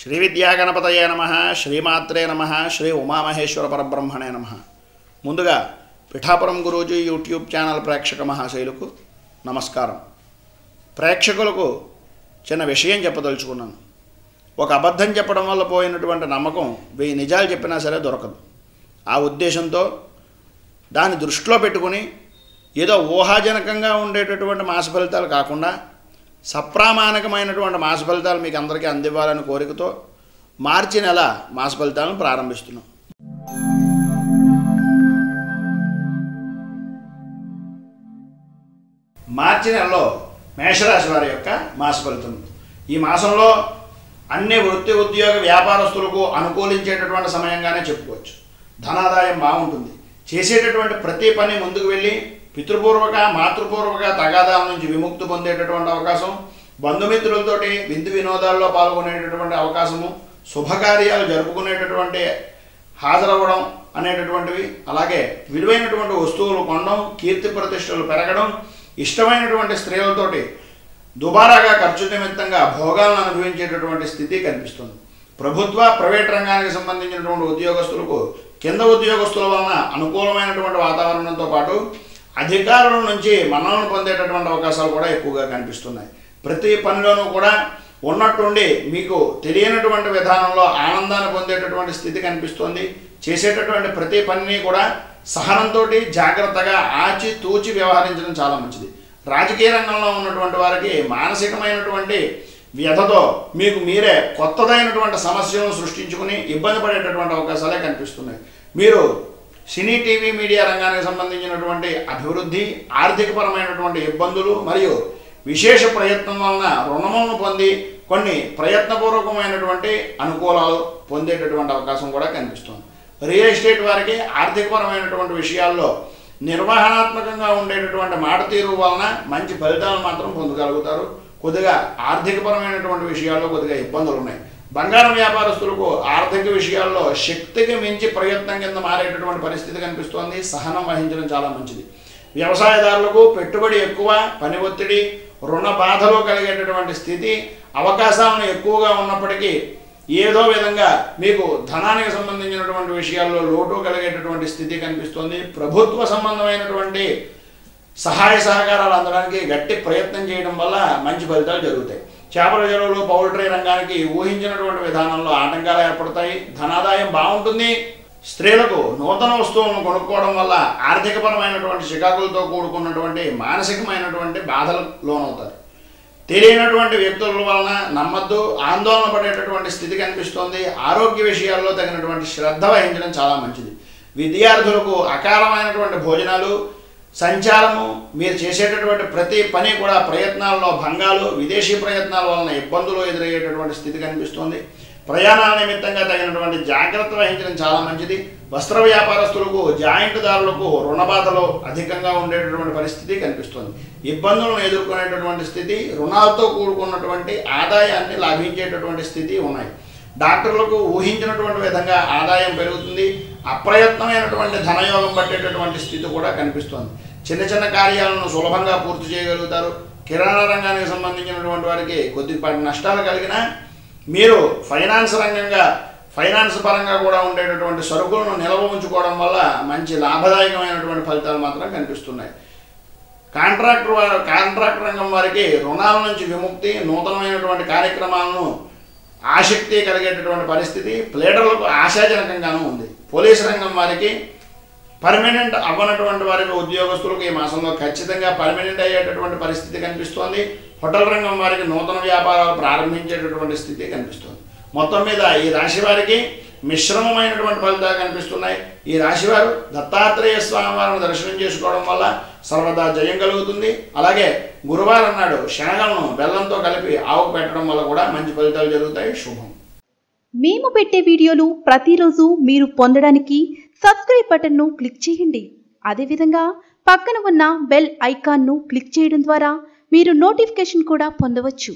శ్రీ విద్యాగణపతయే నమః, శ్రీమాత్రే నమః, శ్రీ ఉమామహేశ్వర పరబ్రహ్మణే నమః. ముందుగా పిఠాపురం గురూజీ యూట్యూబ్ ఛానల్ ప్రేక్షక మహాశైలకు నమస్కారం. ప్రేక్షకులకు చిన్న విషయం చెప్పదలుచుకున్నాను. ఒక అబద్ధం చెప్పడం వల్ల పోయినటువంటి నమ్మకం 1000 నిజాలు చెప్పినా సరే దొరకదు. ఆ ఉద్దేశంతో దాన్ని దృష్టిలో పెట్టుకుని ఏదో ఊహాజనకంగా ఉండేటటువంటి మాస ఫలితాలు కాకుండా సప్రామాణికమైనటువంటి మాస ఫలితాలు మీకు అందరికీ అందివ్వాలని కోరికతో మార్చి నెల మాస ఫలితాలను ప్రారంభిస్తున్నాం. మార్చి నెలలో మేషరాశి వారి యొక్క మాస ఫలితం. ఈ మాసంలో అన్ని వృత్తి ఉద్యోగ వ్యాపారస్తులకు అనుకూలించేటటువంటి సమయంగానే చెప్పుకోవచ్చు. ధనాదాయం బాగుంటుంది. చేసేటటువంటి ప్రతి పని ముందుకు వెళ్ళి పితృపూర్వక మాతృపూర్వక తగాదాల నుంచి విముక్తి పొందేటటువంటి అవకాశం, బంధుమిత్రులతోటి విందు వినోదాల్లో పాల్గొనేటటువంటి అవకాశము, శుభకార్యాలు జరుపుకునేటటువంటి హాజరవ్వడం అనేటటువంటివి, అలాగే విలువైనటువంటి వస్తువులు కొనడం, కీర్తి ప్రతిష్టలు పెరగడం, ఇష్టమైనటువంటి స్త్రీలతోటి దుబారాగా ఖర్చు నిమిత్తంగా భోగాలను అనుభవించేటటువంటి స్థితి కనిపిస్తుంది. ప్రభుత్వ ప్రైవేట్ రంగానికి సంబంధించినటువంటి ఉద్యోగస్తులకు కింద ఉద్యోగస్తుల వలన అనుకూలమైనటువంటి వాతావరణంతో పాటు అధికారుల నుంచి మన్ననలు పొందేటటువంటి అవకాశాలు కూడా ఎక్కువగా కనిపిస్తున్నాయి. ప్రతి పనిలోనూ కూడా ఉన్నట్టుండి మీకు తెలియనటువంటి విధానంలో ఆనందాన్ని పొందేటటువంటి స్థితి కనిపిస్తుంది. చేసేటటువంటి ప్రతి పనిని కూడా సహనంతో జాగ్రత్తగా ఆచి తూచి వ్యవహరించడం చాలా మంచిది. రాజకీయ రంగంలో ఉన్నటువంటి వారికి మానసికమైనటువంటి వ్యధతో మీకు మీరే కొత్తదైనటువంటి సమస్యలను సృష్టించుకుని ఇబ్బంది పడేటటువంటి అవకాశాలే కనిపిస్తున్నాయి. మీరు సినీ టీవీ మీడియా రంగానికి సంబంధించినటువంటి అభివృద్ధి, ఆర్థికపరమైనటువంటి ఇబ్బందులు మరియు విశేష ప్రయత్నం వలన రుణములను పొంది కొన్ని ప్రయత్నపూర్వకమైనటువంటి అనుకూలాలు పొందేటటువంటి అవకాశం కూడా కనిపిస్తుంది. రియల్ ఎస్టేట్ వారికి ఆర్థికపరమైనటువంటి విషయాల్లో నిర్వహణాత్మకంగా ఉండేటటువంటి మాట తీరు వలన మంచి ఫలితాలు మాత్రం పొందగలుగుతారు. కొద్దిగా ఆర్థికపరమైనటువంటి విషయాల్లో కొద్దిగా ఇబ్బందులు ఉన్నాయి. బంగారం వ్యాపారస్తులకు ఆర్థిక విషయాల్లో శక్తికి మించి ప్రయత్నం కింద మారేటటువంటి పరిస్థితి కనిపిస్తోంది. సహనం వహించడం చాలా మంచిది. వ్యవసాయదారులకు పెట్టుబడి ఎక్కువ, పని ఒత్తిడి, రుణ బాధలో కలిగేటటువంటి స్థితి, అవకాశాలను ఎక్కువగా ఉన్నప్పటికీ ఏదో విధంగా మీకు ధనానికి సంబంధించినటువంటి విషయాల్లో లోటు కలిగేటటువంటి స్థితి కనిపిస్తోంది. ప్రభుత్వ సంబంధమైనటువంటి సహాయ సహకారాలు అందడానికి గట్టి ప్రయత్నం చేయడం వల్ల మంచి ఫలితాలు జరుగుతాయి. చేపల చెరువులు, పౌల్ట్రీ రంగానికి ఊహించినటువంటి విధానంలో ఆటంకాలు ఏర్పడతాయి. ధనాదాయం బాగుంటుంది. స్త్రీలకు నూతన వస్తువులను కొనుక్కోవడం వల్ల ఆర్థికపరమైనటువంటి చికాకులతో కూడుకున్నటువంటి మానసికమైనటువంటి బాధలు లోనవుతారు. తెలియనటువంటి వ్యక్తుల వలన నమ్మద్దు, ఆందోళన పడేటటువంటి స్థితి కనిపిస్తోంది. ఆరోగ్య విషయాల్లో తగినటువంటి శ్రద్ధ వహించడం చాలా మంచిది. విద్యార్థులకు అకాలమైనటువంటి భోజనాలు, సంచారము, మీరు చేసేటటువంటి ప్రతి పని కూడా ప్రయత్నాల్లో భంగాలు, విదేశీ ప్రయత్నాల వలన ఇబ్బందులు ఎదురయ్యేటటువంటి స్థితి కనిపిస్తుంది. ప్రయాణాల నిమిత్తంగా తగినటువంటి జాగ్రత్త వహించడం చాలా మంచిది. వస్త్ర వ్యాపారస్తులకు, జాయింట్దారులకు రుణబాధలు అధికంగా ఉండేటటువంటి పరిస్థితి కనిపిస్తుంది. ఇబ్బందులను ఎదుర్కొనేటటువంటి స్థితి, రుణాలతో కూడుకున్నటువంటి ఆదాయాన్ని లాభించేటటువంటి స్థితి ఉన్నాయి. డాక్టర్లకు ఊహించినటువంటి విధంగా ఆదాయం పెరుగుతుంది. అప్రయత్నమైనటువంటి ధనయోగం పట్టేటటువంటి స్థితి కూడా కనిపిస్తుంది. చిన్న చిన్న కార్యాలను సులభంగా పూర్తి చేయగలుగుతారు. కిరాణా రంగానికి సంబంధించినటువంటి వారికి కొద్దిపాటి నష్టాలు కలిగినా మీరు ఫైనాన్స్ పరంగా కూడా ఉండేటటువంటి సరుకులను నిల్వ ఉంచుకోవడం వల్ల మంచి లాభదాయకమైనటువంటి ఫలితాలు మాత్రం కనిపిస్తున్నాయి. కాంట్రాక్ట్ రంగం వారికి రుణాల నుంచి విముక్తి, నూతనమైనటువంటి కార్యక్రమాలను ఆసక్తి కలిగేటటువంటి పరిస్థితి ప్లేడర్లకు ఆశాజనకంగానూ ఉంది. పోలీసు రంగం వారికి పర్మనెంట్ అవ్వనటువంటి వారికి ఉద్యోగస్తులకు ఈ మాసంలో ఖచ్చితంగా పర్మనెంట్ అయ్యేటటువంటి పరిస్థితి కనిపిస్తోంది. హోటల్ రంగం వారికి నూతన వ్యాపారాలు ప్రారంభించేటటువంటి స్థితి కనిపిస్తుంది. మొత్తం మీద ఈ రాశి వారికి మిశ్రమమైనటువంటి ఫలితాలు కనిపిస్తున్నాయి. ఈ రాశివారు దత్తాత్రేయ స్వామి వారిని దర్శనం చేసుకోవడం వల్ల సర్వదా జయం కలుగుతుంది. అలాగే గురువారం నాడు శనగలను బెల్లంతో కలిపి ఆవుకు పెట్టడం వల్ల కూడా మంచి ఫలితాలు జరుగుతాయి. శుభం. మేము పెట్టే వీడియోలు ప్రతిరోజు మీరు పొందడానికి సబ్స్క్రైబ్ బటన్ను క్లిక్ చేయండి. అదేవిధంగా పక్కన ఉన్న బెల్ ఐకాన్ను క్లిక్ చేయడం ద్వారా మీరు నోటిఫికేషన్ కూడా పొందవచ్చు.